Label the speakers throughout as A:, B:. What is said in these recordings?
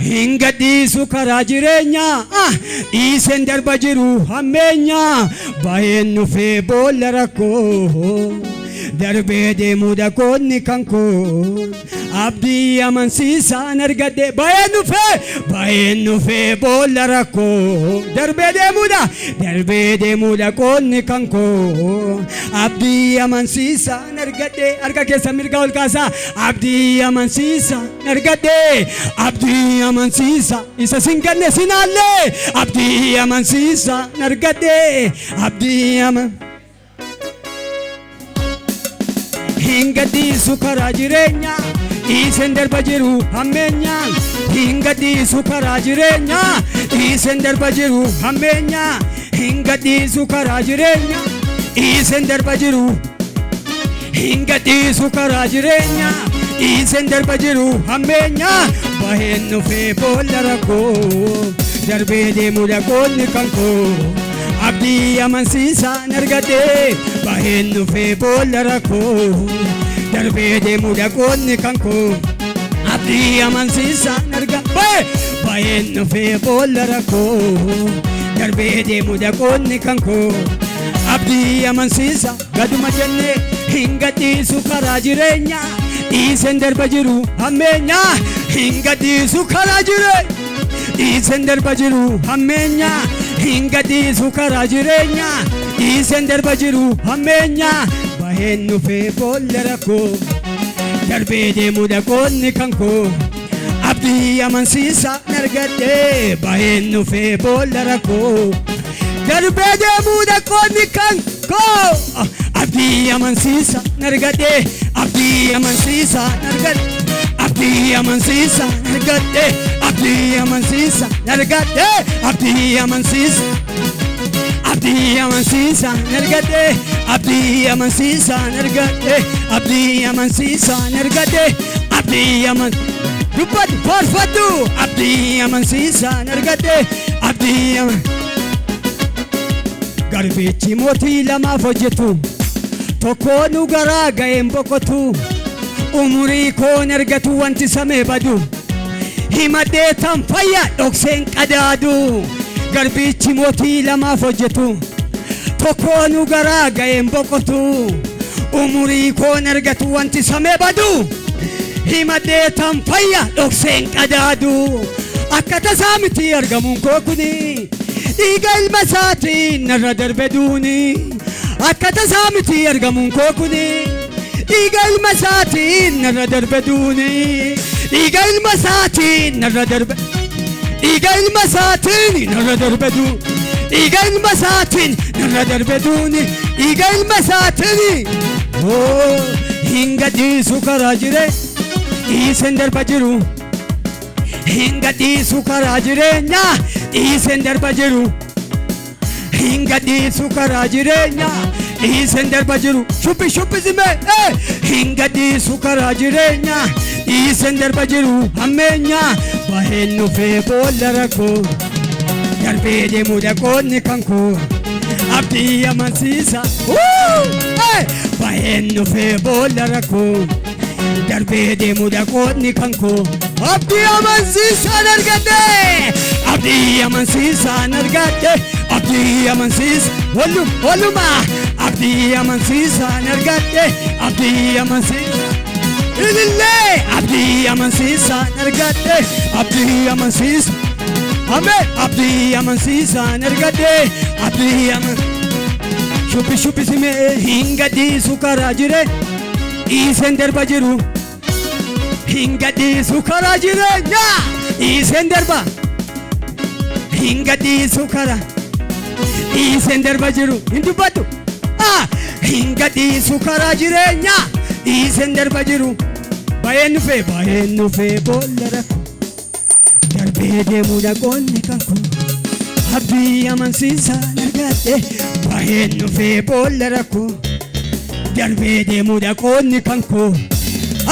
A: hingadisu karaa jireenyaa dhiiseen darba jiru hammeenyaa baheen nufee boolla rakkoo darbee deemuu dakoonni kan koo abdii amansiisaan argadde baheen nufee boolla rakkoo darbee deemuu dakoonni kan koo abdii amansiisaan argadde harka keessa mirga ol kaasaa abdii amansiisaan argadde abdii amansiisa isa singanne sinaallee abdii amansiisaan argadde abdii amansiisa hingadisu karaa jireenyaa dhiiseen darba jiru hammeenyaa hingadisu karaa jireenyaa dhiiseen darba jiru hammeenyaa hingadisu karaa jireenyaa dhiiseen darba jiru hingadisu karaa jireenyaa dhiiseen darba jiru hammeenyaa baheen nufee boolla rakkoo darbee deemuu dakoonni kan koo abdii amansiisaan argadde baheen nufee boolla rakkoo darbee deemuu dakoonni kan koo abdii amansiisaan argadde baheen nufee boolla rakkoo darbee deemuu dakoonni kan koo abdii amansiisa gaduma jennee hingadisu karaa jireenyaa dhiiseen darba jiru hammeenyaa hingadisu karaa jireenyaa dhiiseen darba jiru hammeenyaa hingadisu karaa jireenyaa dhiiseen darba jiru hammeenyaa baheen nufee boolla rakkoo darbee deemuu dakoonni kan koo abdii amansiisaan argadde baheen nufee boolla rakkoo darbee deemuu dakoonni kan koo abdii amansiisaan argadde abdii amansiisaan argadde abdii amansiisaan argadde abdii amansiisaan argadde abdii amansiisaan abdii amansiisaan argadde abdii amansiisaan argadde abdii amansiisaan argadde abdii aman dubbadhu faarfadhu abdii amansiisaan argadde abdii aman garbichi mootii lamaaf hojjetu tokkoonu garaa ga'een boqotu umurii koon argatu wanti samee badu himadee tan fayya dhokseen qadaadu garbichi mootii lamaaf hojjetu tokkoonu garaa ga'een boqotu umurii koon argatu wanti samee badu himadee tan fayya dhokseen qadaadu akka tasaa miti argamuun koo kuni dhiiga ilma isaatiin narra darbe duuni akka tasaa miti argamuun koo kuni dhiiga ilma isaatiin narra darbe duuni dhiiga ilma isaatiin narra darbe dhiiga ilma isaatiin narra darbe duuni dhiiga ilma isaatiin narra darbe duuni dhiiga ilma isaatiin hingadisu karaa jiree dhiiseen darba jiru hingadisu karaa jireenyaa dhiiseen darba jiru hingadisu karaa jireenyaa dhiiseen darba jiru shubbi zime hingadisu karaa jireenyaa dhiiseen darba jiru hammeenyaa baheen nufee boolla rakkoo darbee deemuu dakoonni kan koo abdii amansiisa baheen nufee boolla rakkoo darbee deemuu dakoonni kan koo abdii amansiisaan argadde abdii amansiisaan argadde abdii amansiisa walluma abdii amansiisaan argadde abdii amansiisa ilillee abdii amansiisaan argadde abdii amansiisa ameen abdii amansiisaan argadde abdii shubbi simee hingadisu karaa jiree dhiiseen darba jiru hingadisu karaa jireenyaa dhiiseen darba hingadisu karaa dhiiseen darba jiru hin dubbadhu hingadisu karaa jireenyaa dhiiseen darba jiru baheen nufee boolla rakkoo darbee deemuu dakoonni kan koo abdii amansiisaan argadde baheen nufee boolla rakkoo darbee deemuu dakoonni kan koo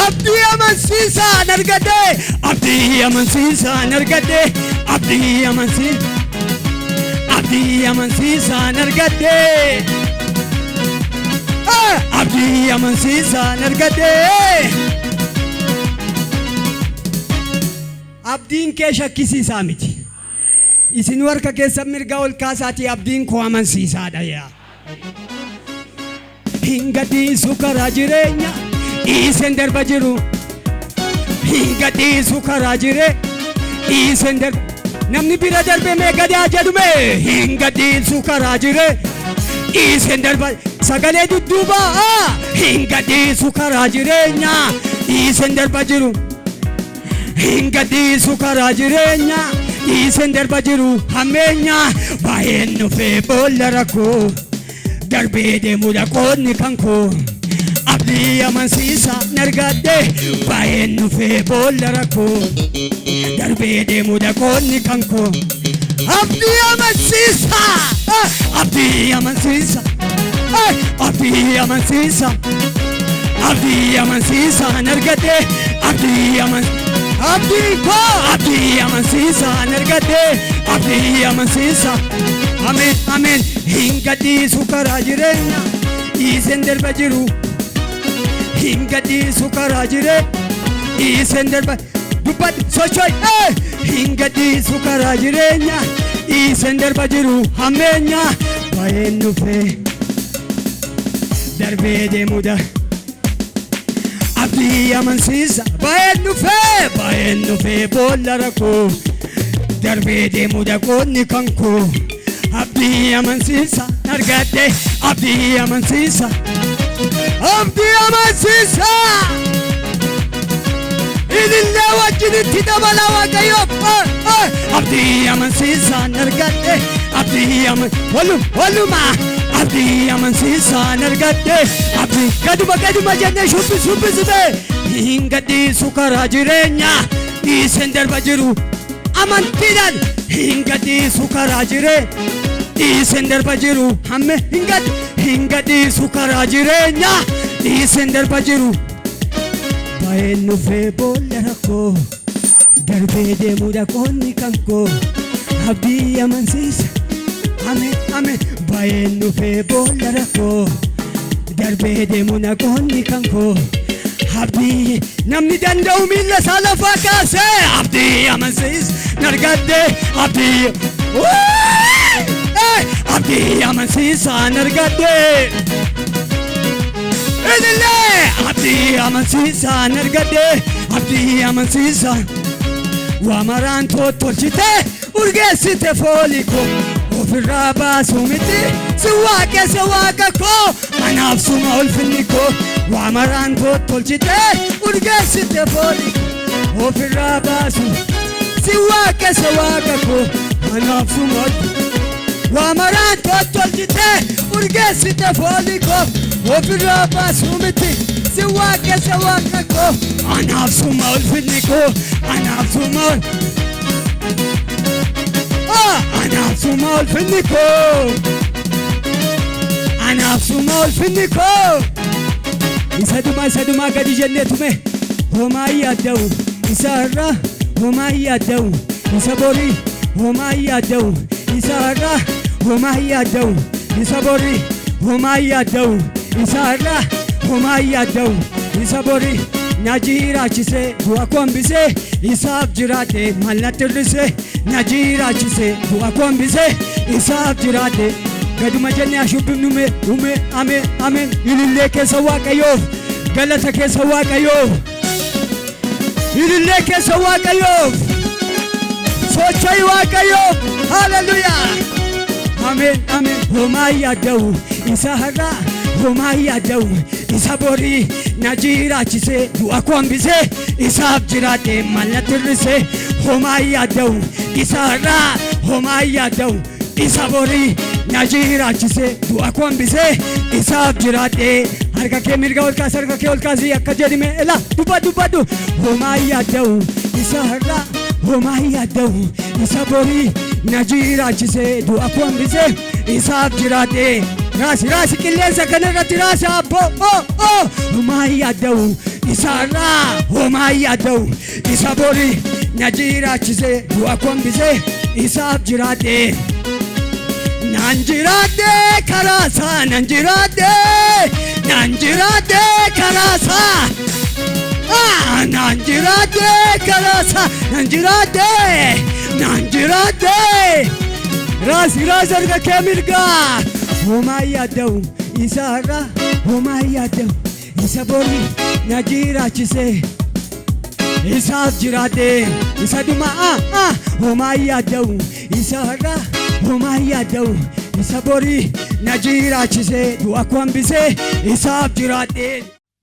A: abdii amansiisaan argadde abdii amansiisaan argadde abdii amansiisaan argadde abdii amansiisaan argadde abdiin kee shakkisiisaa miti. Isin warka keessa mirga ol kaasaati abdiin koo amansiisaadha yaa. Hin gadhiisu karaa jireenya dhiiseen darba jiru. Hin gadhiisu karaa dhiiseen darba. Namni bira darbe mee gadaa jedhume. Hin gadhiisu karaa dhiiseen darba. Sagalee dudduubaa hin gadhiisu karaa jireenya dhiiseen darba jiru. Hin gadhiisu karaa jireenya dhiiseen darba jiru. Hammeenya baay'een dhufee boolla rakkoo darbee deemuudha qoodni kan koo. Abdii amansiisa nargadde baay'een dhufee boolla rakkoo darbee deemuudha qoodni kan koo. Abdii amansiisa, abdii amansiisa, abdii amansiisa, abdii amansiisa nargadde abdii amansiisa. Abdii koo abdii amansiisa nargadde abdii amansiisa. Amen amen. Hin gadhiisu karaa jireenya dhiiseen darba jiru. Hin gadhiisu karaa dhiiseen darba. Dubbadhu socho'i. Hin gadhiisu karaa jireenya dhiiseen darba jiru. Hammeenya baay'een dhufee darbee deemuudha. Abdii amansiisa baay'een dhufee boolla rakkoo darbee deemuudha qoodni kan koo. Abdii amansiisa nargadde abdii amansiisa, abdii amansiisa. Ilillee wajjinitti dabala waaqayyoo. Abdii amansiisa nargadde abdii walumaa. Abdii amansiisa nargadde abdii gaduma jennee shubbisite. Hin gadhiisu karaa jireenya dhiiseen darba jiru. Amantiidhaan hin gadhiisu karaa dhiiseen darba jiru. Hamme hin gadhiisu karaa jireenya dhiiseen darba jiru. Baay'een dhufee boolla rakkoo darbee deemuudha qoodni kan koo. Abdii amansiisa. Amen amen. Baay'een dhufee boolla rakkoo darbee deemuudha qoodni kan koo. Abdii namni danda'u miila isaa lafaa kaasee. Abdii amansiisa nargadde abdii. Abdii amansiisa nargadde. Ilillee abdii amansiisa nargadde abdii amansiisa. Waamaraan tottolchite urgeessite foolii koo ofirraa baasuu miti si waaqesse waaqa koo anaaf suma ulfinni koo. Waamaraan tottolchite urgeessite foolii koo ofirraa baasuu si waaqesse waaqa koo anaaf suma ulfinni. Waamaraan tottolchite urgeessite foolii koo ofirraa baasuu miti si waaqesse waaqa koo anaaf suma ulfinni koo anaaf suma anaaf suma ulfinni koo anaaf suma ulfinni koo. Isa dhumaa gadi jennee tume homaa yaadda'u isa irra homaa yaadda'u isa borii homaa yaadda'u isa irra homaa yaadda'u isa borii homaa yaadda'u isa irra homaa yaadda'u isa borii. Na jiraachise bu'a kombise isaaf jiraate mallatti hir'ise. Na jiraachise bu'a kombise isaaf jiraate. Gaduma jennee ashubbifnu ume amen amen. Ilillee keessa waaqayyoof galata keessa waaqayyoof. Ilillee keessa waaqayyoof socho'i waaqayyoof. Hallelujah. Amen amen. Homaa yaadda'u isa har'aa homaa yaadda'u isa borii. Na jiraachise bu'a kombise isaaf jiraate mallatti hir'ise. Homaa yaadda'u isa har'aa homaa yaadda'u isa borii. Na jiraachise bu'a kombise isaaf jiraate. Harka kee mirga ol kaasi harka kee ol kaasi akka jedhime ela dubbadhu. Homaa yaadda'u isa har'aa homaa yaadda'u isa borii. Na jiraachise bu'a kombise isaaf jiraate. Raasi qilleensa kanarratti raasi abbo. Homaa yaadda'u isa har'aa homaa yaadda'u isa borii. Na jiraachise bu'a kombise isaaf jiraate. Nan jiraadde karaasaa nan jiraadde karaasaa. Nanjirade karasa Nanjirade ras arga kemirga homa yadau isara homa yadau isabori najira chise isab jirade isaduma homa yadau isara homa yadau isabori najira chise du akwambise isab jirade